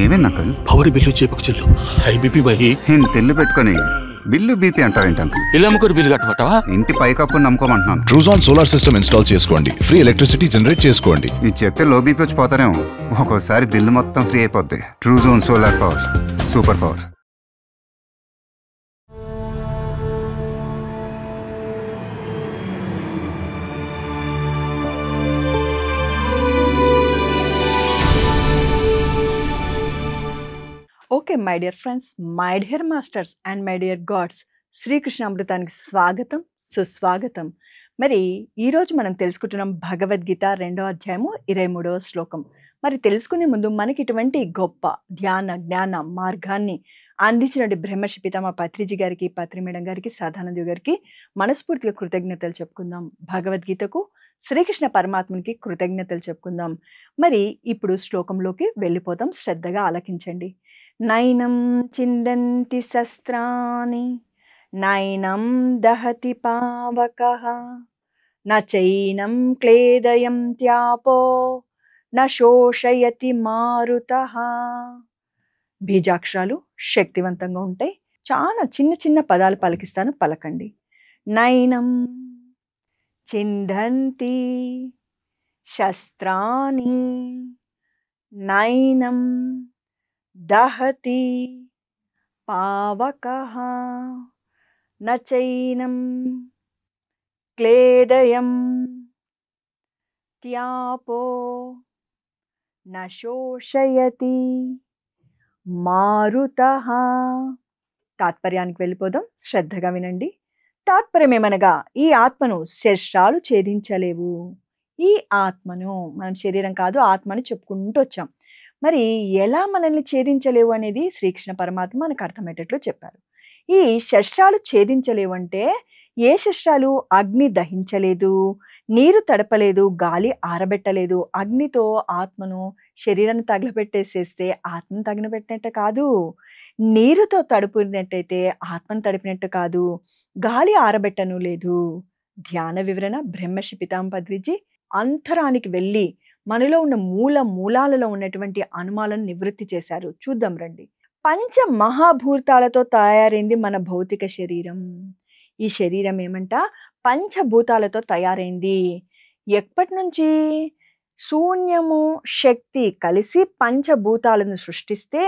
ఏమైంది uncle? Power bill చేపకు చెల్లు high BP by తెల్లు పెట్టుకొని బిల్లు బీపీ అంటావేంటి అంకుల్? ఇల్లు అమ్ముకోరు బిల్లు కట్టమంటావా? ఇంటి పైకప్పు నమ్ముకోమంటున్నాను. ట్రూజాన్ సోలార్ సిస్టమ్ ఇన్స్టాల్ చేసుకోండి, ఫ్రీ ఎలక్ట్రిసిటీ జనరేట్ చేసుకోండి. ఇది చెప్తే లో బీపీ వచ్చి పోతారేమో. ఒక్కోసారి బిల్లు మొత్తం ఫ్రీ అయిపోద్ది. Truzon solar power, super power. Okay my dear friends, my dear masters and my dear gods, Shrikrishna అమృతానికి స్వాగతం, సుస్వాగతం. మరి ఈరోజు మనం తెలుసుకుంటున్నాం భగవద్గీత 2వ అధ్యాయము 23వ శ్లోకం. మరి తెలుసుకునే ముందు మనకి ఇటువంటి గొప్ప ధ్యాన జ్ఞాన మార్గాన్ని అందించినటువంటి బ్రహ్మర్షి పితామహ పత్రిజీ గారికి, పత్రి మేడం గారికి, సాధానంద గారికి మనస్ఫూర్తిగా కృతజ్ఞతలు చెప్పుకుందాం. భగవద్గీతకు, శ్రీకృష్ణ పరమాత్మనికి కృతజ్ఞతలు చెప్పుకుందాం. మరి ఇప్పుడు శ్లోకంలోకి వెళ్ళిపోతాం, శ్రద్ధగా ఆలకించండి. నైనం చిందంతి శస్త్రాణి నైనం దహతి పావకః నచైనం క్లేదయంత్యాపో నశోషయతి మారుతః. బీజాక్షరాలు శక్తివంతంగా ఉంటాయి. చాలా చిన్న చిన్న పదాలు పలికిస్తాను, పలకండి. నైనం చిందంతి శస్త్రాణి నైనం దహతి పావకః నచైనం క్లేదయం త్యాపో నశోషయతి మారుతః. తాత్పర్యానికి వెళ్ళిపోదాం, శ్రద్ధగా వినండి. తాత్పర్యం ఏమనగా, ఈ ఆత్మను శస్త్రాలు ఛేదించలేవు. ఈ ఆత్మను, మన శరీరం కాదు ఆత్మని చెప్పుకుంటూ వచ్చాం. మరి ఎలా మనల్ని ఛేదించలేవు అనేది శ్రీకృష్ణ పరమాత్మ మనకు అర్థమయ్యేటట్లు చెప్పారు. ఈ శస్త్రాలు ఛేదించలేవు అంటే, ఏ శస్త్రాలు అగ్ని దహించలేదు, నీరు తడపలేదు, గాలి ఆరబెట్టలేదు. అగ్నితో ఆత్మను, శరీరాన్ని తగలబెట్టేసేస్తే ఆత్మను తగినబెట్టినట్టు కాదు. నీరుతో తడుపునట్టయితే ఆత్మను తడిపినట్టు కాదు. గాలి ఆరబెట్టను లేదు. ధ్యాన వివరణ బ్రహ్మర్షి పితామహ పత్రిజీ అంతరానికి వెళ్ళి మనలో ఉన్న మూలాలలో ఉన్నటువంటి అనుమానాలను నివృత్తి చేశారు. చూద్దాం రండి. పంచ మహాభూతాలతో తయారైంది మన భౌతిక శరీరం. ఈ శరీరం ఏమంట, పంచభూతాలతో తయారైంది. ఎప్పటి నుంచి? శూన్యము శక్తి కలిసి పంచభూతాలను సృష్టిస్తే,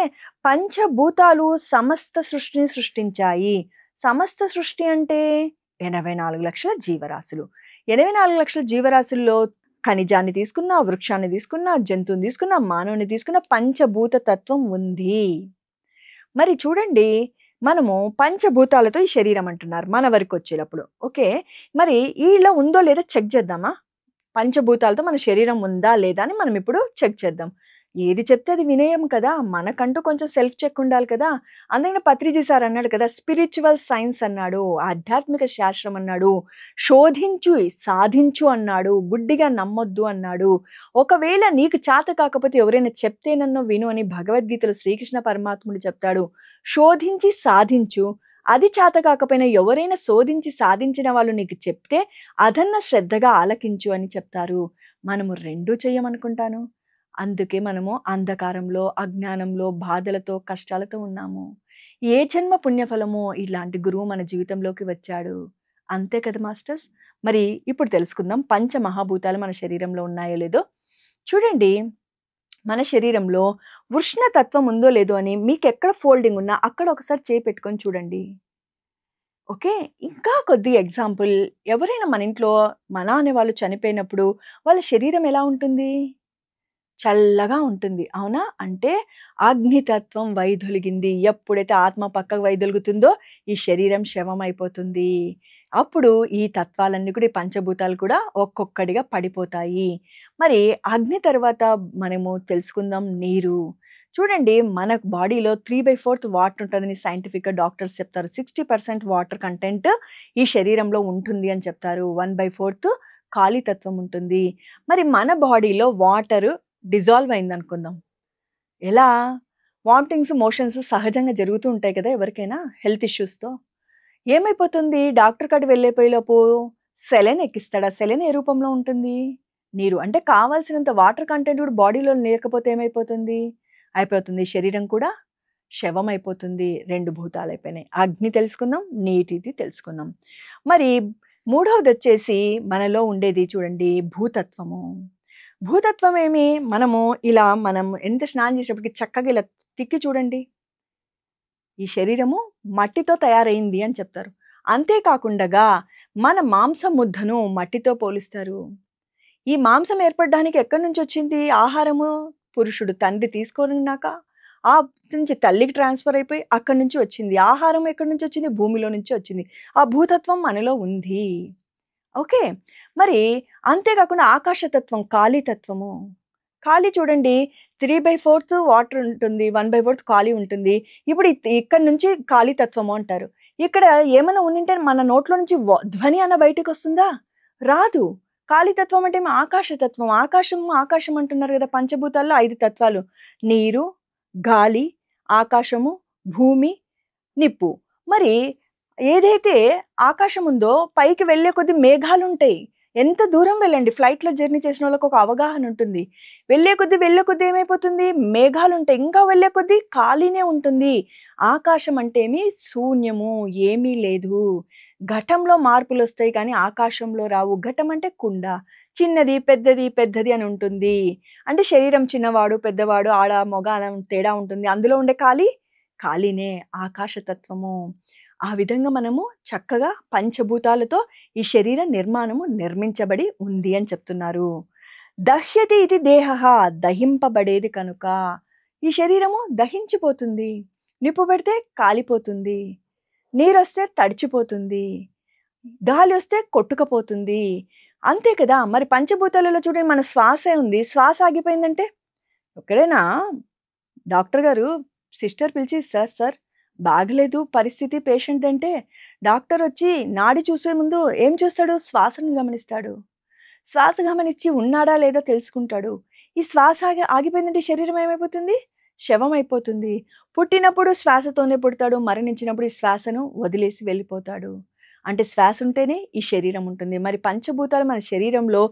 పంచభూతాలు సమస్త సృష్టిని సృష్టించాయి. సమస్త సృష్టి అంటే 84 లక్షల జీవరాశులు. 84 లక్షల జీవరాశుల్లో ఖనిజాన్ని తీసుకున్నా, వృక్షాన్ని తీసుకున్నా, జంతువుని తీసుకున్నా, మానవుని తీసుకున్న పంచభూత తత్వం ఉంది. మరి చూడండి, మనము పంచభూతాలతో ఈ శరీరం అంటున్నారు మన వరకు వచ్చేటప్పుడు. ఓకే, మరి ఈలో ఉందో లేదో చెక్ చేద్దామా? పంచభూతాలతో మన శరీరం ఉందా లేదా అని మనం ఇప్పుడు చెక్ చేద్దాం. ఏది చెప్తే అది వినయం కదా, మనకంటూ కొంచెం సెల్ఫ్ చెక్ ఉండాలి కదా. అందుకని పత్రిజీ సార్ అన్నాడు కదా, స్పిరిచువల్ సైన్స్ అన్నాడు, ఆధ్యాత్మిక శాస్త్రం అన్నాడు, శోధించు సాధించు అన్నాడు, గుడ్డిగా నమ్మొద్దు అన్నాడు. ఒకవేళ నీకు చేత కాకపోతే ఎవరైనా చెప్తేనన్నో విను అని భగవద్గీతలో శ్రీకృష్ణ పరమాత్ముడు చెప్తాడు. శోధించి సాధించు. అది చేత కాకపోయినా ఎవరైనా శోధించి సాధించిన వాళ్ళు నీకు చెప్తే అదన్న శ్రద్ధగా ఆలకించు అని చెప్తారు. మనము రెండూ చెయ్యమనుకుంటాను. అందుకే మనము అంధకారంలో, అజ్ఞానంలో, బాధలతో, కష్టాలతో ఉన్నాము. ఏ జన్మ పుణ్యఫలమో ఇలాంటి గురువు మన జీవితంలోకి వచ్చాడు. అంతే కదా మాస్టర్స్. మరి ఇప్పుడు తెలుసుకుందాం, పంచ మహాభూతాలు మన శరీరంలో ఉన్నాయో లేదో. చూడండి, మన శరీరంలో ఉష్ణతత్వం ఉందో లేదో అని మీకు ఎక్కడ ఫోల్డింగ్ ఉన్నా అక్కడ ఒకసారి చేయి పెట్టుకొని చూడండి. ఓకే, ఇంకా కొద్ది ఎగ్జాంపుల్, ఎవరైనా మన ఇంట్లో మన అనే వాళ్ళు చనిపోయినప్పుడు వాళ్ళ శరీరం ఎలా ఉంటుంది? చల్లగా ఉంటుంది, అవునా? అంటే అగ్నితత్వం వైదొలిగింది. ఎప్పుడైతే ఆత్మ పక్కకు వైదొలుగుతుందో ఈ శరీరం శవం అయిపోతుంది. అప్పుడు ఈ తత్వాలన్నీ కూడా, ఈ పంచభూతాలు కూడా ఒక్కొక్కడిగా పడిపోతాయి. మరి అగ్ని తర్వాత మనము తెలుసుకుందాం నీరు. చూడండి, మన బాడీలో 3/4 వాటర్ ఉంటుందని సైంటిఫిక్గా డాక్టర్స్ చెప్తారు. 60% వాటర్ కంటెంట్ ఈ శరీరంలో ఉంటుంది అని చెప్తారు. 1/4 ఖాళీ తత్వం ఉంటుంది. మరి మన బాడీలో వాటర్ డిజాల్వ్ అయింది అనుకుందాం. ఎలా? వామిటింగ్స్, మోషన్స్ సహజంగా జరుగుతూ ఉంటాయి కదా ఎవరికైనా హెల్త్ ఇష్యూస్తో. ఏమైపోతుంది? డాక్టర్ కాడికి వెళ్ళిపోయేలోపు సెలైన్ ఎక్కిస్తాడు. ఆ సెలైన్ ఏ రూపంలో ఉంటుంది? నీరు. అంటే కావాల్సినంత వాటర్ కంటెంట్ కూడా బాడీలో లేకపోతే ఏమైపోతుంది? అయిపోతుంది. శరీరం కూడా శవం అయిపోతుంది. 2 భూతాలు అయిపోయినాయి. అగ్ని తెలుసుకున్నాం, నీటిది తెలుసుకున్నాం. మరి మూడవదొచ్చేసి మనలో ఉండేది చూడండి భూతత్వము. భూతత్వం ఏమి? మనం ఎంత స్నానం చేసేటప్పటికి చక్కగా ఇలా తిక్కి చూడండి. ఈ శరీరము మట్టితో తయారైంది అని చెప్తారు. అంతేకాకుండా మన మాంసం ముద్దను మట్టితో పోలిస్తారు. ఈ మాంసం ఏర్పడడానికి ఎక్కడి నుంచి వచ్చింది ఆహారము? పురుషుడు తండ్రి తీసుకున్నాక ఆ నుంచి తల్లికి ట్రాన్స్ఫర్ అయిపోయి అక్కడి నుంచి వచ్చింది. ఆహారం ఎక్కడి నుంచి వచ్చింది? భూమిలో నుంచి వచ్చింది. ఆ భూతత్వం మనలో ఉంది. ఓకే. మరి అంతేకాకుండా ఆకాశతత్వం, ఖాళీతత్వము. ఖాళీ చూడండి, 3/4 వాటర్ ఉంటుంది, 1/4 ఖాళీ ఉంటుంది. ఇప్పుడు ఇక్కడి నుంచి ఖాళీతత్వము అంటారు. ఇక్కడ ఏమైనా ఉండింటే మన నోట్లో నుంచి ధ్వని అన్న బయటకు వస్తుందా? రాదు. ఖాళీతత్వం అంటే ఆకాశతత్వం. ఆకాశం అంటున్నారు కదా. పంచభూతాల్లో 5 తత్వాలు: నీరు, గాలి, ఆకాశము, భూమి, నిప్పు. మరి ఏదైతే ఆకాశం ఉందో పైకి వెళ్ళే కొద్ది మేఘాలు ఉంటాయి. ఎంత దూరం వెళ్ళండి, ఫ్లైట్లో జర్నీ చేసిన వాళ్ళకి ఒక అవగాహన ఉంటుంది. వెళ్ళే కొద్ది ఏమైపోతుంది? మేఘాలు ఉంటాయి. ఇంకా వెళ్ళే కొద్ది ఖాళీనే ఉంటుంది. ఆకాశం అంటే శూన్యము, ఏమీ లేదు. ఘటంలో మార్పులు వస్తాయి కానీ ఆకాశంలో రావు. ఘటం అంటే కుండ, చిన్నది పెద్దది అని ఉంటుంది. అంటే శరీరం చిన్నవాడు పెద్దవాడు, ఆడ మగ అలా తేడా ఉంటుంది. అందులో ఉండే ఖాళీనే ఆకాశతత్వము. ఆ విధంగా మనము చక్కగా పంచభూతాలతో ఈ శరీర నిర్మాణము నిర్మించబడి ఉంది అని చెప్తున్నారు. దహ్యతి ఇది దేహ, దహింపబడేది కనుక ఈ శరీరము దహించిపోతుంది. నిప్పు పెడితే కాలిపోతుంది, నీరు వస్తే తడిచిపోతుంది, గాలి వస్తే కొట్టుకపోతుంది. అంతే కదా. మరి పంచభూతాలలో చూడండి, మన శ్వాసే ఉంది. శ్వాస ఆగిపోయిందంటే ఒకరేనా డాక్టర్ గారు సిస్టర్ పిలిచి సార్ బాగలేదు పరిస్థితి పేషెంట్ అంటే, డాక్టర్ వచ్చి నాడి చూసే ముందు ఏం చేస్తాడు? శ్వాసను గమనిస్తాడు. శ్వాస గమనించి ఉన్నాడా లేదా తెలుసుకుంటాడు. ఈ శ్వాస ఆగిపోయిందంటే శరీరం ఏమైపోతుంది? శవం అయిపోతుంది. పుట్టినప్పుడు శ్వాసతోనే పుడతాడు, మరణించినప్పుడు ఈ శ్వాసను వదిలేసి వెళ్ళిపోతాడు. అంటే శ్వాస ఉంటేనే ఈ శరీరం ఉంటుంది. మరి పంచభూతాలు మన శరీరంలో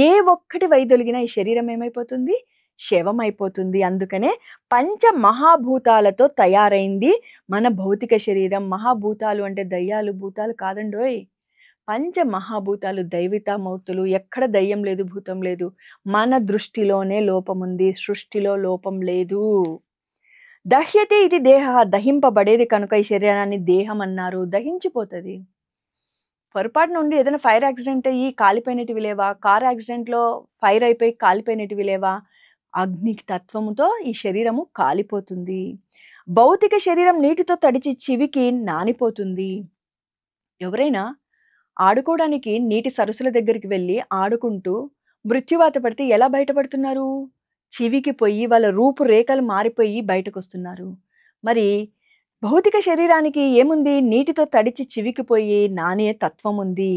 ఏ ఒక్కటి వైదొలిగినా ఈ శరీరం ఏమైపోతుంది? శవం అయిపోతుంది. అందుకనే పంచమహాభూతాలతో తయారైంది మన భౌతిక శరీరం. మహాభూతాలు అంటే దయ్యాలు భూతాలు కాదండోయ్. పంచమహాభూతాలు దైవితామూర్తులు. ఎక్కడ దయ్యం లేదు, భూతం లేదు. మన దృష్టిలోనే లోపం ఉంది, సృష్టిలో లోపం లేదు. దహ్యతే ఇది దేహ, దహింపబడేది కనుక ఈ శరీరాన్ని దేహం అన్నారు. దహించిపోతుంది. పొరపాటు నుండి ఏదైనా ఫైర్ యాక్సిడెంట్ అయ్యి కాలిపోయినటివి లేవా? కార్ యాక్సిడెంట్లో ఫైర్ అయిపోయి కాలిపోయినటివి లేవా? అగ్ని తత్వముతో ఈ శరీరము కాలిపోతుంది. భౌతిక శరీరం నీటితో తడిచి చివికి నానిపోతుంది. ఎవరైనా ఆడుకోవడానికి నీటి సరస్సుల దగ్గరికి వెళ్ళి ఆడుకుంటూ మృత్యువాత పడితే ఎలా బయటపడుతున్నారు? చివికి పోయి వాళ్ళ రూపురేఖలు మారిపోయి బయటకు వస్తున్నారు. మరి భౌతిక శరీరానికి ఏముంది? నీటితో తడిచి చివికి పోయి నానే తత్వం ఉంది.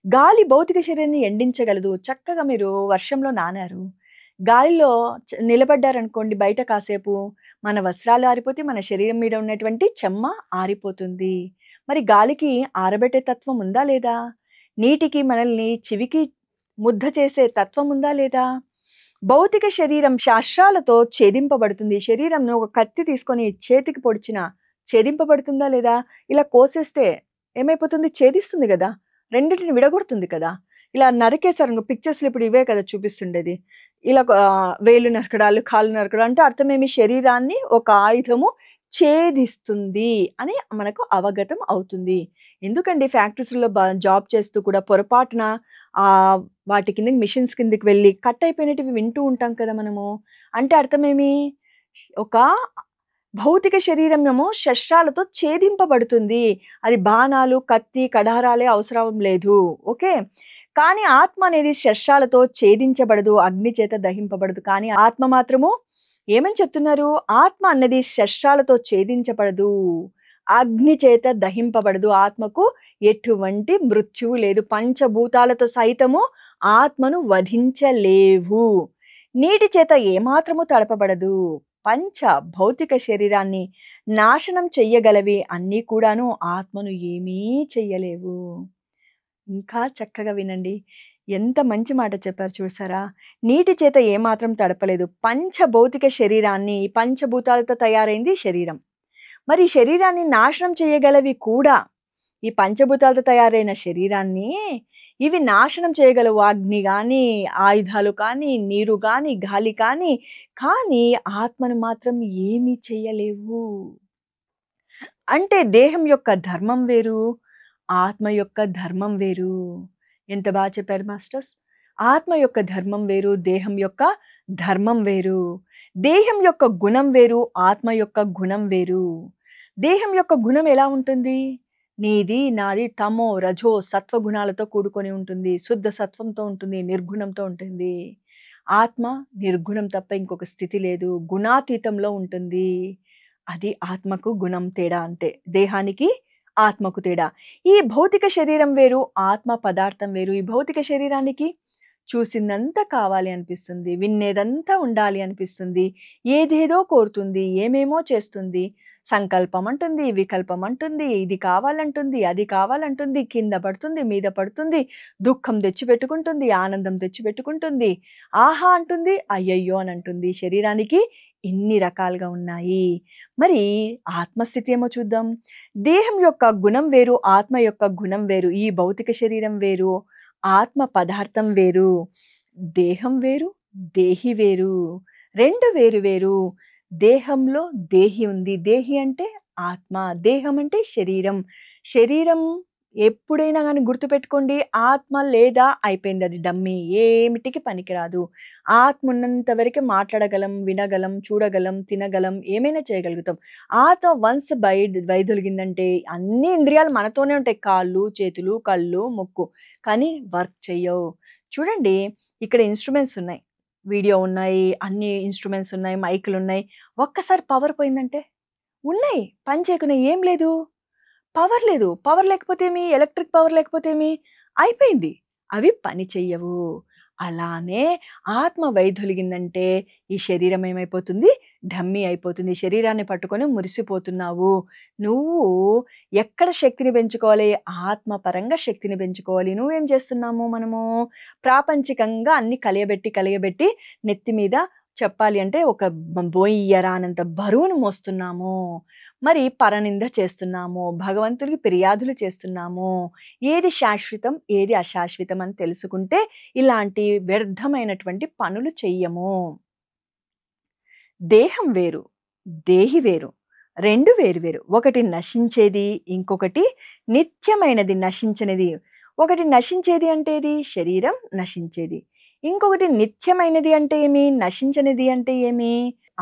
గాలి భౌతిక శరీరాన్ని ఎండించగలదు. చక్కగా మీరు వర్షంలో నానారు, గాలిలో నిలబడ్డారనుకోండి, బయట కాసేపు మన వస్త్రాలు ఆరిపోతే మన శరీరం మీద ఉన్నటువంటి చెమ్మ ఆరిపోతుంది. మరి గాలికి ఆరబెట్టే తత్వం ఉందా లేదా? నీటికి మనల్ని చివికి ముద్ద చేసే తత్వం ఉందా లేదా? భౌతిక శరీరం శాస్త్రాలతో ఛేదింపబడుతుంది. శరీరంను ఒక కత్తి తీసుకొని చేతికి పొడిచిన ఛేదింపబడుతుందా లేదా? ఇలా కోసేస్తే ఏమైపోతుంది? ఛేదిస్తుంది కదా, రెండింటిని విడగొడుతుంది కదా. ఇలా నరికేసారు పిక్చర్స్లో, ఇప్పుడు ఇవే కదా చూపిస్తుండేది. ఇలా వేలు నరకడాలు, కాళ్ళు నరకడాలు అంటే అర్థమేమి? శరీరాన్ని ఒక ఆయుధము ఛేదిస్తుంది అని మనకు అవగతం అవుతుంది. ఎందుకండి ఫ్యాక్టరీస్లో జాబ్ చేస్తూ కూడా పొరపాటున వాటి కిందకి మిషన్స్ కిందకి వెళ్ళి కట్ అయిపోయినవి వింటూ ఉంటాం కదా మనము. అంటే అర్థమేమి? ఒక భౌతిక శరీరము శస్త్రాలతో ఛేదింపబడుతుంది. అది బాణాలు, కత్తి, కడారాలే అవసరం లేదు. ఓకే. కానీ ఆత్మ అనేది శస్త్రాలతో ఛేదించబడదు, అగ్ని చేత దహింపబడదు. కానీ ఆత్మ మాత్రము ఏమని చెప్తున్నారు? ఆత్మ అన్నది శస్త్రాలతో ఛేదించబడదు, అగ్ని చేత దహింపబడదు. ఆత్మకు ఎటువంటి మృత్యువు లేదు. పంచభూతాలతో సైతము ఆత్మను వధించలేవు. నీటి చేత ఏమాత్రము తడపబడదు. పంచ భౌతిక శరీరాన్ని నాశనం చెయ్యగలవి అన్నీ కూడాను ఆత్మను ఏమీ చెయ్యలేవు. ఇంకా చక్కగా వినండి. ఎంత మంచి మాట చెప్పారు చూసారా? నీటి చేత ఏమాత్రం తడపలేదు. పంచభౌతిక శరీరాన్ని, పంచభూతాలతో తయారైంది శరీరం. మరి ఈ శరీరాన్ని నాశనం చేయగలవి కూడా. ఈ పంచభూతాలతో తయారైన శరీరాన్ని ఇవి నాశనం చేయగలవు. అగ్ని గాని, ఆయుధాలు కానీ, నీరు గాని, గాలి కానీ, కానీ ఆత్మను మాత్రం ఏమీ చేయలేవు. అంటే దేహం యొక్క ధర్మం వేరు, ఆత్మ యొక్క ధర్మం వేరు. ఎంత బాగా చెప్పారు మాస్టర్స్. ఆత్మ యొక్క ధర్మం వేరు, దేహం యొక్క ధర్మం వేరు. దేహం యొక్క గుణం వేరు, ఆత్మ యొక్క గుణం వేరు. దేహం యొక్క గుణం ఎలా ఉంటుంది? నీది నాది తమో రజో సత్వ గుణాలతో కూడుకొని ఉంటుంది. శుద్ధ సత్వంతో ఉంటుంది, నిర్గుణంతో ఉంటుంది. ఆత్మ నిర్గుణం తప్ప ఇంకొక స్థితి లేదు, గుణాతీతంలో ఉంటుంది. అది ఆత్మకు గుణం తేడా. అంటే దేహానికి ఆత్మకు తేడా. ఈ భౌతిక శరీరం వేరు, ఆత్మ పదార్థం వేరు. ఈ భౌతిక శరీరానికి చూసిందంతా కావాలి అనిపిస్తుంది, విన్నేదంతా ఉండాలి అనిపిస్తుంది, ఏదేదో కోరుతుంది, ఏమేమో చేస్తుంది. సంకల్పం అంటుంది, వికల్పం అంటుంది, ఇది కావాలంటుంది, అది కావాలంటుంది, కింద పడుతుంది, మీద పడుతుంది, దుఃఖం తెచ్చిపెట్టుకుంటుంది, ఆనందం తెచ్చిపెట్టుకుంటుంది, ఆహా అంటుంది, అయ్యయ్యో అని అంటుంది. శరీరానికి ఇన్ని రకాలుగా ఉన్నాయి. మరి ఆత్మస్థితి ఏమో చూద్దాం. దేహం యొక్క గుణం వేరు, ఆత్మ యొక్క గుణం వేరు. ఈ భౌతిక శరీరం వేరు, ఆత్మ పదార్థం వేరు. దేహం వేరు, దేహి వేరు. రెండు వేరు వేరు. దేహంలో దేహి ఉంది. దేహి అంటే ఆత్మ, దేహం అంటే శరీరం. శరీరం ఎప్పుడైనా కానీ గుర్తుపెట్టుకోండి, ఆత్మ లేదా అయిపోయింది, అది డమ్మీ, ఏమిటికి పనికిరాదు. ఆత్మ ఉన్నంత వరకు మాట్లాడగలం, వినగలం, చూడగలం, తినగలం, ఏమైనా చేయగలుగుతాం. ఆత్మ వన్స్ వైదొలిగిందంటే అన్ని ఇంద్రియాలు మనతోనే ఉంటాయి, కాళ్ళు, చేతులు, కళ్ళు, ముక్కు, కానీ వర్క్ చెయ్యవు. చూడండి, ఇక్కడ ఇన్స్ట్రుమెంట్స్ ఉన్నాయి, వీడియో ఉన్నాయి, అన్ని ఇన్స్ట్రుమెంట్స్ ఉన్నాయి, మైకులు ఉన్నాయి. ఒక్కసారి పవర్ పోయిందంటే ఉన్నాయి, పని చేయకునే, ఏం లేదు, పవర్ లేదు. పవర్ లేకపోతే ఏమి, ఎలక్ట్రిక్ పవర్ లేకపోతే ఏమి, అయిపోయింది, అవి పని చెయ్యవు. అలానే ఆత్మ వైదొలిగిందంటే ఈ శరీరం ఏమైపోతుంది, డమ్మీ అయిపోతుంది. శరీరాన్ని పట్టుకొని మురిసిపోతున్నావు. నువ్వు ఎక్కడ శక్తిని పెంచుకోవాలి? ఆత్మ పరంగా శక్తిని పెంచుకోవాలి. నువ్వేం చేస్తున్నాము? మనము ప్రాపంచికంగా అన్ని కలియబెట్టి నెత్తి మీద చెప్పాలి అంటే ఒక బోయ్యరానంత బరువును మోస్తున్నాము. మరి పరనింద చేస్తున్నాము, భగవంతుడికి ఫిర్యాదులు చేస్తున్నాము. ఏది శాశ్వతం, ఏది అశాశ్వతం అని తెలుసుకుంటే ఇలాంటి వ్యర్థమైనటువంటి పనులు చెయ్యము. దేహం వేరు, దేహి వేరు. రెండు వేరు వేరు. ఒకటి నశించేది, ఇంకొకటి నిత్యమైనది, నశించనిది. ఒకటి నశించేది అంటే ఏది? శరీరం నశించేది. ఇంకొకటి నిత్యమైనది అంటే ఏమి? నశించనిది అంటే ఏమి?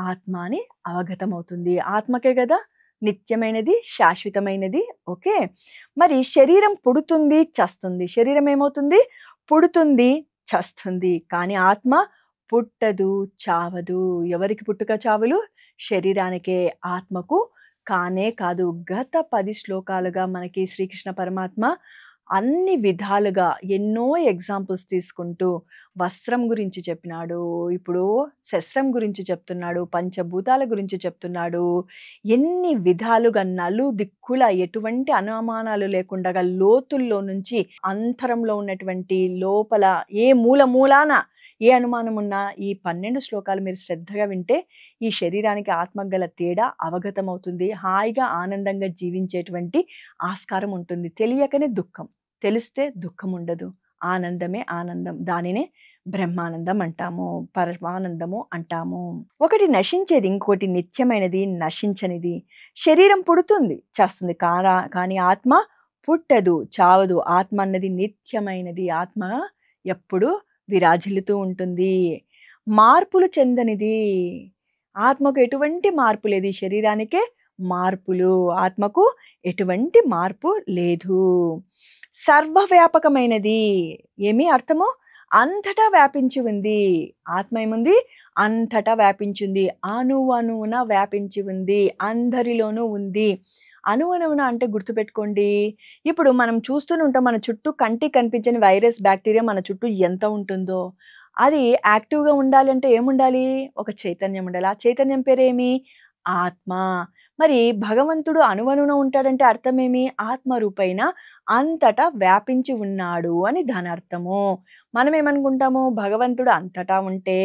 ఆత్మ అని అవగతమవుతుంది. ఆత్మకే కదా నిత్యమైనది, శాశ్వతమైనది. ఓకే, మరి శరీరం పుడుతుంది, చస్తుంది. శరీరం ఏమవుతుంది? పుడుతుంది, చస్తుంది. కానీ ఆత్మ పుట్టదు, చావదు. ఎవరికి పుట్టుక చావులు? శరీరానికే, ఆత్మకు కానే కాదు. గత 10 శ్లోకాలుగా మనకి శ్రీకృష్ణ పరమాత్మ అన్ని విధాలుగా ఎన్నో ఎగ్జాంపుల్స్ తీసుకుంటూ వస్త్రం గురించి చెప్పినాడు, ఇప్పుడు శస్త్రం గురించి చెప్తున్నాడు, పంచభూతాల గురించి చెప్తున్నాడు. ఎన్ని విధాలుగా నలు దిక్కుల ఎటువంటి అనుమానాలు లేకుండా లోతుల్లో నుంచి అంతరంలో ఉన్నటువంటి లోపల ఏ మూలాన ఏ అనుమానం ఉన్నా ఈ 12 శ్లోకాలు మీరు శ్రద్ధగా వింటే ఈ శరీరానికి ఆత్మకు గల తేడా అవగతమవుతుంది. హాయిగా ఆనందంగా జీవించేటువంటి ఆస్కారం ఉంటుంది. తెలియకనే దుఃఖం, తెలిస్తే దుఃఖం ఉండదు. ఆనందమే ఆనందం. దానినే బ్రహ్మానందం అంటాము, పరమానందము అంటాము. ఒకటి నశించేది, ఇంకోటి నిత్యమైనది, నశించనిది. శరీరం పుడుతుంది, చేస్తుంది, కానీ ఆత్మ పుట్టదు, చావదు. ఆత్మ అన్నది నిత్యమైనది. ఆత్మ ఎప్పుడు విరాజిల్లుతూ ఉంటుంది, మార్పులు చెందనిది. ఆత్మకు ఎటువంటి మార్పు లేదు. ఈ శరీరానికే మార్పులు, ఆత్మకు ఎటువంటి మార్పు లేదు. సర్వవ్యాపకమైనది. ఏమి అర్థము? అంతటా వ్యాపించి ఉంది. ఆత్మ ఏముంది? అంతటా వ్యాపించింది, అణువణువున వ్యాపించి ఉంది, అందరిలోనూ ఉంది. అణువణువున అంటే గుర్తుపెట్టుకోండి, ఇప్పుడు మనం చూస్తూనే ఉంటాం, మన చుట్టూ కంటికి కనిపించని వైరస్, బ్యాక్టీరియా మన చుట్టూ ఎంత ఉంటుందో. అది యాక్టివ్గా ఉండాలి అంటే ఏముండాలి? ఒక చైతన్యం ఉండాలి. ఆ చైతన్యం పేరేమి? ఆత్మ. మరి భగవంతుడు అణువణువున ఉంటాడంటే అర్థమేమి? ఆత్మ రూపైన అంతటా వ్యాపించి ఉన్నాడు అని దాని అర్థము. మనమేమనుకుంటాము, భగవంతుడు అంతటా ఉంటే,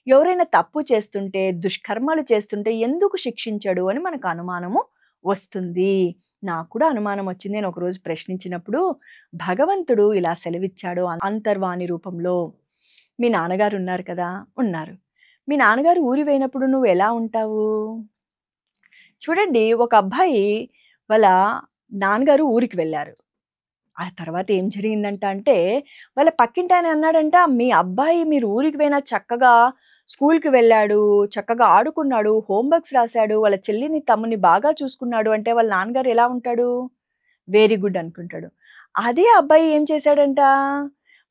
ఎవరైనా తప్పు చేస్తుంటే, దుష్కర్మలు చేస్తుంటే ఎందుకు శిక్షించడు అని మనకు అనుమానము వస్తుంది. నాకు కూడా అనుమానం వచ్చింది. నేను ఒకరోజు ప్రశ్నించినప్పుడు, భగవంతుడు ఇలా సెలవిచ్చాడు అంతర్వాణి రూపంలో. మీ నాన్నగారు ఉన్నారు కదా! ఉన్నారు. మీ నాన్నగారు ఊరి పోయినప్పుడు నువ్వు ఎలా ఉంటావు? చూడండి, ఒక అబ్బాయి వాళ్ళ నాన్నగారు ఊరికి వెళ్ళారు. ఆ తర్వాత ఏం జరిగిందంట అంటే, వాళ్ళ పక్కింటాయన అన్నాడంట, "మీ అబ్బాయి మీరు ఊరికి పోయినా చక్కగా స్కూల్‌కి వెళ్ళాడు, చక్కగా ఆడుకున్నాడు, హోంవర్క్స్ రాసాడు, వాళ్ళ చెల్లిని, తమ్ముడిని బాగా చూసుకున్నాడు" అంటే వాళ్ళ నాన్నగారు ఎలా ఉంటాడు? వెరీ గుడ్ అనుకుంటాడు. అదే అబ్బాయి ఏం చేశాడంట,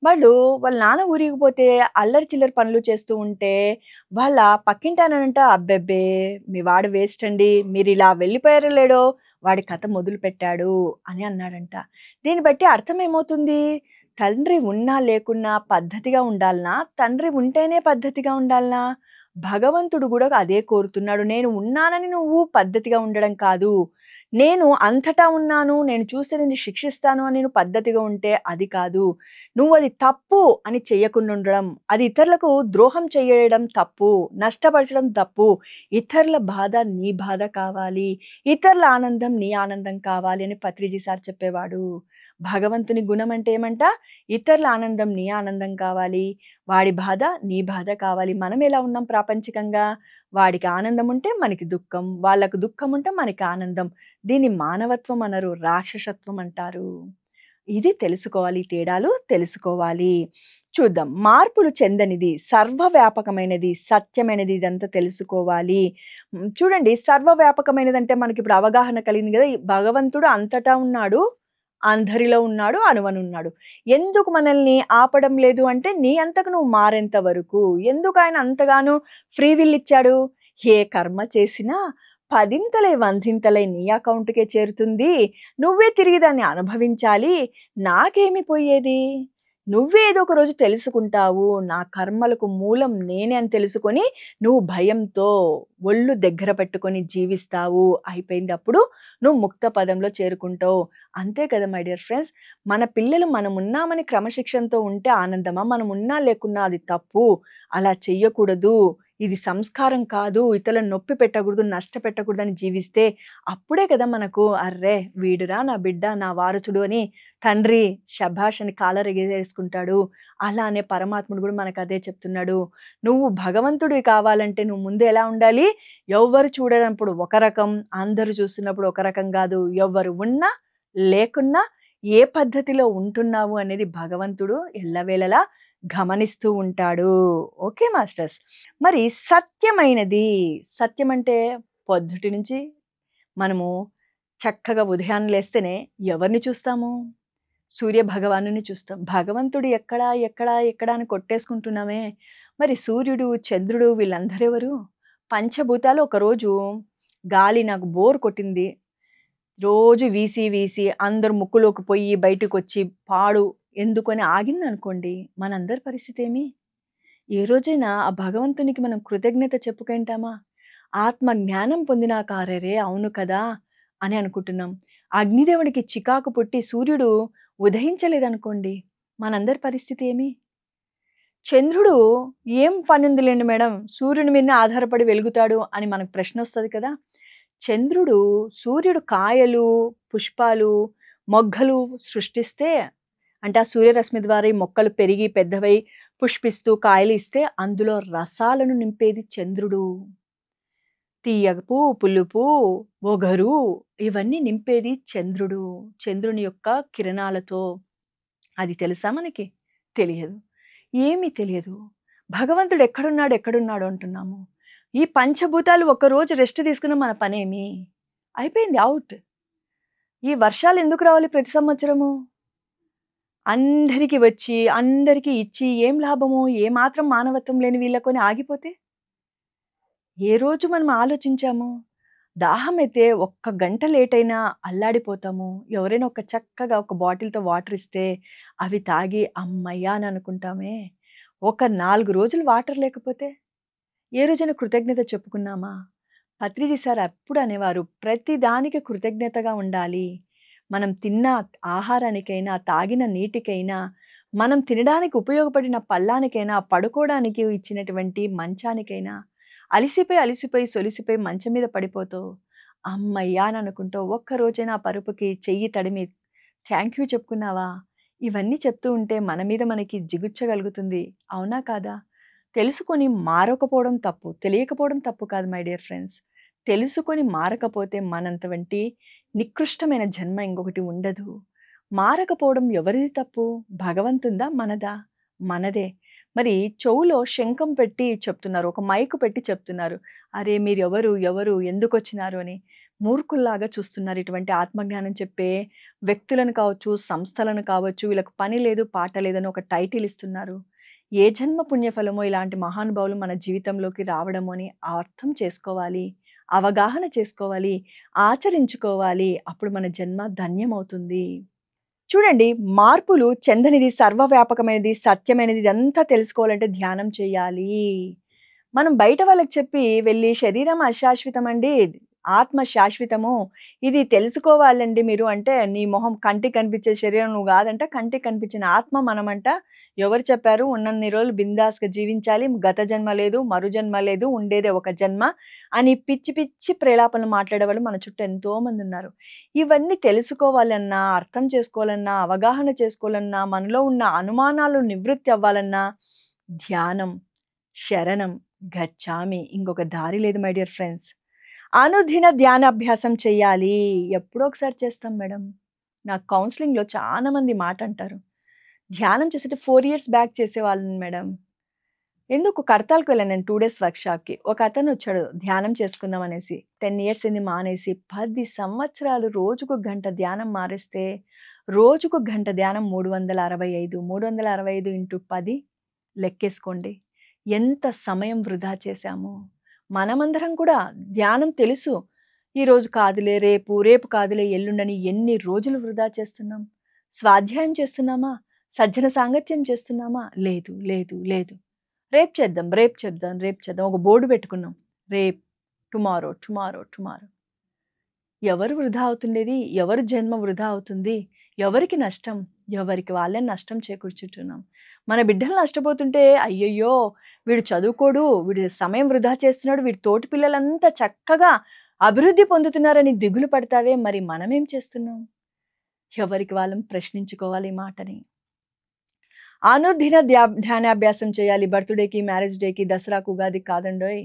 వాళ్ళ నాన్న ఊరికి పోతే అల్లరి చిల్లరి పనులు చేస్తూ ఉంటే, వాళ్ళ పక్కింటాయనంట, "అబ్బెబ్బే! మీ వాడు వేస్ట్ అండి. మీరిలా వెళ్ళిపోయారో లేడో వాడి కథ మొదలుపెట్టాడు" అని అన్నాడంట. దీన్ని బట్టి అర్థం ఏమవుతుంది? తండ్రి ఉన్నా లేకున్నా పద్ధతిగా ఉండాలనా? తండ్రి ఉంటేనే పద్ధతిగా ఉండాలనా? భగవంతుడు గూడా అదే కోరుతున్నాడు. నేను ఉన్నానని నువ్వు పద్ధతిగా ఉండడం కాదు. నేను అంతటా ఉన్నాను, నేను చూస్తే నిన్ను శిక్షిస్తాను అని నువ్వు పద్ధతిగా ఉంటే అది కాదు. నువ్వది తప్పు అని చెయ్యకుండా ఉండడం, అది ఇతరులకు ద్రోహం చేయడం తప్పు, నష్టపరచడం తప్పు. ఇతరుల బాధ నీ బాధ కావాలి, ఇతరుల ఆనందం నీ ఆనందం కావాలి అని పత్రిజీ సార్ చెప్పేవాడు. భగవంతుని గుణం అంటే ఏమంట? ఇతరుల ఆనందం నీ ఆనందం కావాలి, వాడి బాధ నీ బాధ కావాలి. మనం ఎలా ఉన్నాం ప్రాపంచికంగా? వాడికి ఆనందం ఉంటే మనకి దుఃఖం, వాళ్ళకు దుఃఖం ఉంటే మనకి ఆనందం. దీన్ని మానవత్వం అనరు, రాక్షసత్వం అంటారు. ఇది తెలుసుకోవాలి, ఈ తేడాలు తెలుసుకోవాలి. చూద్దాం. మార్పులు చెందనిది, సర్వవ్యాపకమైనది, సత్యమైనది ఇదంతా తెలుసుకోవాలి. చూడండి, సర్వవ్యాపకమైనదంటే మనకిప్పుడు అవగాహన కలిగింది కదా! ఈ భగవంతుడు అంతటా ఉన్నాడు, అందరిలో ఉన్నాడు, అణువణున్నాడు. ఎందుకు మనల్ని ఆపడం లేదు అంటే, నీ అంతకు నువ్వు మారేంత వరకు. ఎందుకు ఆయన అంతగానో ఫ్రీ విల్ ఇచ్చాడు? ఏ కర్మ చేసినా పదింతలై వందింతలై నీ అకౌంట్‌కే చేరుతుంది. నువ్వే తిరిగి దాన్ని అనుభవించాలి. నాకేమి పోయేది? నువ్వే ఏదో ఒక రోజు తెలుసుకుంటావు. నా కర్మలకు మూలం నేనే అని తెలుసుకొని, నువ్వు భయంతో ఒళ్ళు దగ్గర పెట్టుకొని జీవిస్తావు. అయిపోయింది. అప్పుడు నువ్వు ముక్త పదంలో చేరుకుంటావు. అంతే కదా మై డియర్ ఫ్రెండ్స్. మన పిల్లలు మనమున్నామని క్రమశిక్షణతో ఉంటే ఆనందమా? మనమున్నా లేకున్నా అది తప్పు. అలా చెయ్యకూడదు. ఇది సంస్కారం కాదు. ఇతరులను నొప్పి పెట్టకూడదు, నష్టపెట్టకూడదని జీవిస్తే అప్పుడే కదా మనకు అర్రే! వీడురా నా బిడ్డ, నా వారసుడు అని తండ్రి శభాష్ అని కాలర్ ఎగరేసుకుంటాడు. అలానే పరమాత్ముడు కూడా మనకు అదే చెప్తున్నాడు. నువ్వు భగవంతుడివి కావాలంటే నువ్వు ముందు ఎలా ఉండాలి? ఎవ్వరు చూడనప్పుడు ఒక రకం, అందరూ చూస్తున్నప్పుడు ఒక రకం కాదు. ఎవ్వరు ఉన్నా లేకున్నా ఏ పద్ధతిలో ఉంటున్నావు అనేది భగవంతుడు ఎల్లవేళలా గమనిస్తూ ఉంటాడు. Okay masters. మరి సత్యమైనది, సత్యం అంటే పొద్దుటి నుంచి మనము చక్కగా ఉదయాన్నే లేస్తేనే ఎవరిని చూస్తాము? సూర్య భగవానుని చూస్తాం. భగవంతుడు ఎక్కడా, ఎక్కడా, ఎక్కడా అని కొట్టేసుకుంటున్నామే. మరి సూర్యుడు, చంద్రుడు వీళ్ళందరెవరు? పంచభూతాలు ఒకరోజు గాలి నాకు బోర్ కొట్టింది. రోజు వీసి, వీసి అందరూ ముక్కులోకి పోయి బయటకొచ్చి పాడు ఎందుకని ఆగిందనుకోండి, మనందరి పరిస్థితి ఏమి? ఏ రోజైనా ఆ భగవంతునికి మనం కృతజ్ఞత చెప్పుకుంటామా? ఆత్మ జ్ఞానం పొందినాక అరెరే! అవును కదా! అని అనుకుంటున్నాం. అగ్నిదేవుడికి చికాకు పుట్టి సూర్యుడు ఉదయించలేదనుకోండి, మనందరి పరిస్థితి ఏమి? చంద్రుడు ఏం పనుందిలేండి మేడం, సూర్యుని మీదనే ఆధారపడి వెలుగుతాడు అని మనకు ప్రశ్నొస్తది కదా! చంద్రుడు, సూర్యుడు కాయలు, పుష్పాలు, మొగ్గలు సృష్టిస్తే అంటే ఆ సూర్యరశ్మి ద్వారా ఈ మొక్కలు పెరిగి పెద్దవై పుష్పిస్తూ కాయలు ఇస్తే అందులో రసాలను నింపేది చంద్రుడు. తీయపు, పులుపు, ఒగరు ఇవన్నీ నింపేది చంద్రుడు. చంద్రుని యొక్క కిరణాలతో. అది తెలుసా మనకి? తెలియదు. ఏమీ తెలియదు. భగవంతుడు ఎక్కడున్నాడు, ఎక్కడున్నాడు అంటున్నాము. ఈ పంచభూతాలు ఒక్కరోజు రెస్ట్ తీసుకున్న మన పనేమి? అయిపోయింది, ఔట్. ఈ వర్షాలు ఎందుకు రావాలి ప్రతి సంవత్సరము? అందరికి వచ్చి, అందరికి ఇచ్చి ఏం లాభము? ఏమాత్రం మానవత్వం లేని వీళ్ళకొని ఆగిపోతే? ఏ రోజు మనం ఆలోచించాము? దాహమైతే ఒక్క గంట లేటైనా అల్లాడిపోతాము. ఎవరైనా ఒక చక్కగా ఒక బాటిల్‌తో వాటర్ ఇస్తే అవి తాగి హమ్మయ్య! అని అనుకుంటామే. ఒక 4 రోజులు వాటర్ లేకపోతే? ఏ రోజైనా కృతజ్ఞత చెప్పుకున్నామా? పత్రిజీ సార్ ఎప్పుడు అనేవారు, ప్రతి దానికి కృతజ్ఞతగా ఉండాలి. మనం తిన్న ఆహారానికైనా, తాగిన నీటికైనా, మనం తినడానికి ఉపయోగపడిన పళ్ళానికైనా, పడుకోవడానికి ఇచ్చినటువంటి మంచానికైనా, అలిసిపోయి సొలిసిపోయి మంచం మీద పడిపోతూ హమ్మయ్య! అని అనుకుంటూ ఒక్కరోజైనా ఆ పరుపుకి చెయ్యి తడిమి థాంక్ యూ చెప్పుకున్నావా? ఇవన్నీ చెప్తూ ఉంటే మన మీద మనకి జిగుచ్చ కలుగుతుంది. అవునా కాదా? తెలుసుకొని మారకపోవడం తప్పు. తెలియకపోవడం తప్పు కాదు మై డియర్ ఫ్రెండ్స్. తెలుసుకొని మారకపోతే మనంతవంటి నికృష్టమైన జన్మ ఇంకొకటి ఉండదు. మారకపోవడం ఎవరిది తప్పు? భగవంతుందా? మనదా? మనదే. మరి చెవులో శంఖం పెట్టి చెప్తున్నారు. ఒక మైకు పెట్టి చెప్తున్నారు. అరే! మీరెవరు? ఎవరు? ఎందుకొచ్చినారు? అని. మూర్ఖుల్లాగా చూస్తున్నారు ఇటువంటి ఆత్మజ్ఞానం చెప్పే వ్యక్తులను కావచ్చు, సంస్థలను కావచ్చు, వీళ్ళకి పని లేదు, పాట లేదని ఒక టైటిల్ ఇస్తున్నారు. ఏ జన్మ పుణ్యఫలమో ఇలాంటి మహానుభావులు మన జీవితంలోకి రావడము అని అర్థం చేసుకోవాలి. అవగాహన చేసుకోవాలి. ఆచరించుకోవాలి. అప్పుడు మన జన్మ ధన్యమవుతుంది. చూడండి, మార్పులు చెందనిది, సర్వవ్యాపకమైనది, సత్యమైనది ఇదంతా తెలుసుకోవాలంటే ధ్యానం చేయాలి. మనం బయట వాళ్ళకి చెప్పి వెళ్ళి శరీరం అశాశ్వతమండి, ఆత్మ శాశ్వతము, ఇది తెలుసుకోవాలండి మీరు అంటే, నీ మొహం కంటికి కనిపించే శరీరం నువ్వు కాదంట, కంటికి కనిపించిన ఆత్మ మనమంట. ఎవరు చెప్పారు? ఉన్నన్ని రోజులు బిందాస్‌గా జీవించాలి. గత జన్మ లేదు, మరు జన్మ లేదు, ఉండేదే ఒక జన్మ అని పిచ్చి పిచ్చి ప్రేలాపనలు మాట్లాడేవాళ్ళు మన చుట్టూ ఎంతోమంది ఉన్నారు. ఇవన్నీ తెలుసుకోవాలన్నా, అర్థం చేసుకోవాలన్నా, అవగాహన చేసుకోవాలన్నా, మనలో ఉన్న అనుమానాలు నివృత్తి అవ్వాలన్నా ధ్యానం, శరణం గచ్చామి, ఇంకొక దారి లేదు మై డియర్ ఫ్రెండ్స్. అనుదిన ధ్యానాభ్యాసం చేయాలి. ఎప్పుడో ఒకసారి చేస్తాం మేడం. నాకు కౌన్సిలింగ్‌లో చాలా మంది మాట అంటారు. ధ్యానం చేసేటి 4 ఇయర్స్ బ్యాక్ చేసేవాళ్ళని మేడం. ఎందుకు కడతాల్‌కి వెళ్ళాను నేను 2 డేస్ వర్క్‌షాప్‌కి. ఒక అతను వచ్చాడు ధ్యానం చేసుకుందాం అనేసి. 10 ఇయర్స్ అయింది మానేసి. 10 సంవత్సరాలు రోజుకు గంట ధ్యానం మానేస్తే, రోజుకు గంట ధ్యానం 365. 365 ఇంటూ 10 లెక్కేసుకోండి. ఎంత సమయం వృధా చేశాము. మనమందరం కూడా ధ్యానం తెలుసు. ఈరోజు కాదులే రేపు, రేపు కాదులే ఎల్లుండని ఎన్ని రోజులు వృధా చేస్తున్నాం. స్వాధ్యాయం చేస్తున్నామా? సజ్జన సాంగత్యం చేస్తున్నామా? లేదు, లేదు, లేదు. రేపు చేద్దాం, రేపు చెప్దాం, రేపు చేద్దాం. ఒక బోర్డు పెట్టుకున్నాం. రేపు, టుమారో, టుమారో, టుమారో. ఎవరు వృధా అవుతుండేది? ఎవరు జన్మ వృధా అవుతుంది? ఎవరికి నష్టం? ఎవరికి వాళ్ళే నష్టం చేకూర్చుంటున్నాం. మన బిడ్డలు నష్టపోతుంటే అయ్యయ్యో! వీడు చదువుకోడు, వీడు సమయం వృధా చేస్తున్నాడు, వీడి తోటి పిల్లలంతా చక్కగా అభివృద్ధి పొందుతున్నారని దిగులు పడతావే, మరి మనమేం చేస్తున్నాం? ఎవరికి వాళ్ళం ప్రశ్నించుకోవాలి ఈ మాటని. అనుదిన ధ్యానాభ్యాసం చేయాలి. బర్త్‌డేకి, మ్యారేజ్ డేకి, దసరాకు, ఉగాదికి కాదండోయ్.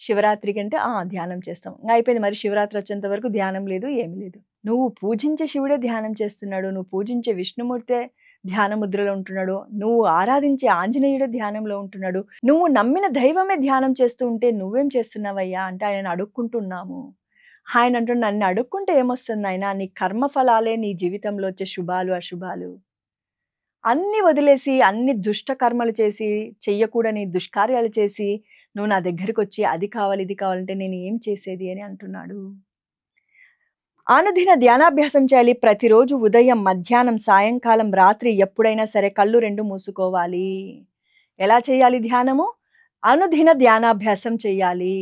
శివరాత్రికి అంటే ధ్యానం చేస్తాం. అయిపోయింది మరి శివరాత్రి వచ్చేంత వరకు ధ్యానం లేదు, ఏమి లేదు. నువ్వు పూజించే శివుడే ధ్యానం చేస్తున్నాడు. నువ్వు పూజించే విష్ణుమూర్తే ధ్యాన ముద్రలో ఉంటున్నాడు. నువ్వు ఆరాధించే ఆంజనేయుడే ధ్యానంలో ఉంటున్నాడు. నువ్వు నమ్మిన దైవమే ధ్యానం చేస్తూ ఉంటే నువ్వేం చేస్తున్నావయ్యా అంటే ఆయనను అడుక్కుంటున్నాము. ఆయన అంటుండు, నన్ను అడుక్కుంటే ఏమొస్తుంది నాయనా? నీ కర్మఫలాలే నీ జీవితంలో వచ్చే శుభాలు, అశుభాలు. అన్నీ వదిలేసి, అన్ని దుష్ట కర్మలు చేసి, చెయ్యకూడని దుష్కార్యాలు చేసి, నువ్వు నా దగ్గరికొచ్చి అది కావాలి, ఇది కావాలంటే నేను ఏం చేసేది అని అంటున్నాడు. అనుదిన ధ్యానాభ్యాసం చేయాలి. ప్రతిరోజు ఉదయం, మధ్యాహ్నం, సాయంకాలం, రాత్రి ఎప్పుడైనా సరే కళ్ళు 2 మూసుకోవాలి. ఎలా చేయాలి ధ్యానము? అనుదిన ధ్యానాభ్యాసం చేయాలి.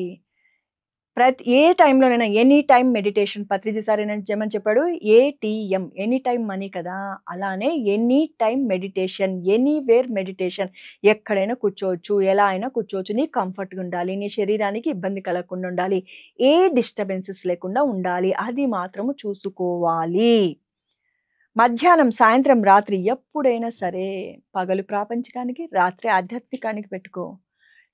ఏ టైంలోనైనా any time meditation. Patriji sir ఏమని చెప్పాడు? ఏటీఎం, ఎనీ టైమ్ మనీ కదా! అలానే any time meditation, anywhere meditation. ఎక్కడైనా కూర్చోవచ్చు, ఎలా అయినా కూర్చోవచ్చు. నీ కంఫర్ట్‌గా ఉండాలి. నీ శరీరానికి ఇబ్బంది కలగకుండా ఉండాలి. ఏ డిస్టర్బెన్సెస్ లేకుండా ఉండాలి. అది మాత్రము చూసుకోవాలి. మధ్యాహ్నం, సాయంత్రం, రాత్రి ఎప్పుడైనా సరే పగలు ప్రాపంచికానికి, రాత్రి ఆధ్యాత్మికానికి పెట్టుకో.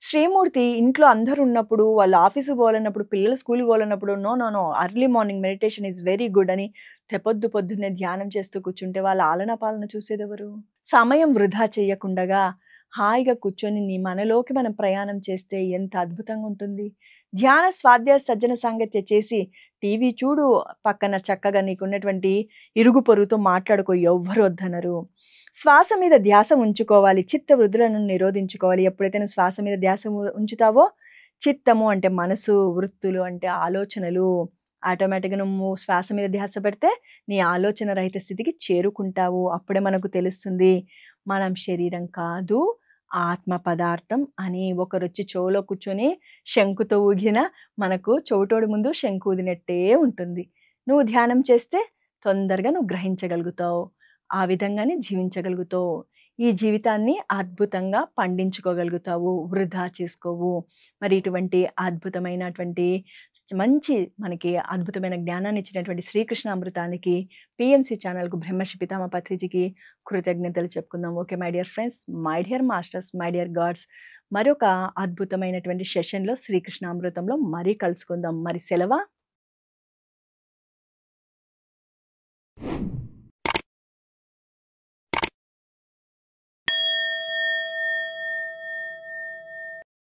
శ్రీమూర్తి ఇంట్లో అందరూ ఉన్నప్పుడు, వాళ్ళు ఆఫీస్‌కి పోవాలన్నప్పుడు, పిల్లలు స్కూల్‌కి పోవాలన్నప్పుడు no, no, no, early morning meditation is very good అని పొద్దున్నే ధ్యానం చేస్తూ కూర్చుంటే వాళ్ళ ఆలనా పాలన చూసేదెవరు? సమయం వృధా చేయకుండగా హాయిగా కూర్చొని నీ మనలోకి మనం ప్రయాణం చేస్తే ఎంత అద్భుతంగా ఉంటుంది. ధ్యాన, స్వాధ్యాయ, సజ్జన సాంగత్య చేసి టీవీ చూడు, పక్కన చక్కగా నీకున్నటువంటి ఇరుగు పొరుగుతో మాట్లాడుకో, ఎవ్వరు వద్దనరు. శ్వాస మీద ధ్యాస ఉంచుకోవాలి. చిత్త వృద్ధులను నిరోధించుకోవాలి. ఎప్పుడైతే నువ్వు శ్వాస మీద ధ్యాస ఉంచుతావో, చిత్తము అంటే మనసు, వృత్తులు అంటే ఆలోచనలు, ఆటోమేటిక్‌గా నువ్వు శ్వాస మీద ధ్యాస పెడితే నీ ఆలోచన రహిత స్థితికి చేరుకుంటావు. అప్పుడే మనకు తెలుస్తుంది మనం శరీరం కాదు, ఆత్మ పదార్థం అని ఒకరొచ్చి చెవులో కూర్చొని శంకుతో ఊగిన మనకు చెవిటోడి ముందు శంకు ఊదినట్టే ఉంటుంది. నువ్వు ధ్యానం చేస్తే తొందరగా నువ్వు గ్రహించగలుగుతావు. ఆ విధంగానే జీవించగలుగుతావు. ఈ జీవితాన్ని అద్భుతంగా పండించుకోగలుగుతావు. వృధా చేసుకోవు. మరి ఇటువంటి అద్భుతమైనటువంటి మంచి మనకి అద్భుతమైన జ్ఞానాన్ని ఇచ్చినటువంటి శ్రీకృష్ణ అమృతానికి, పిఎంసి ఛానల్‌కు, బ్రహ్మర్షి పితామహ పత్రిజీకి కృతజ్ఞతలు చెప్పుకుందాం. Okay my dear friends, my dear masters, my dear God's, మరొక అద్భుతమైనటువంటి సెషన్‌లో శ్రీకృష్ణ అమృతంలో మరీ కలుసుకుందాం. మరి సెలవా?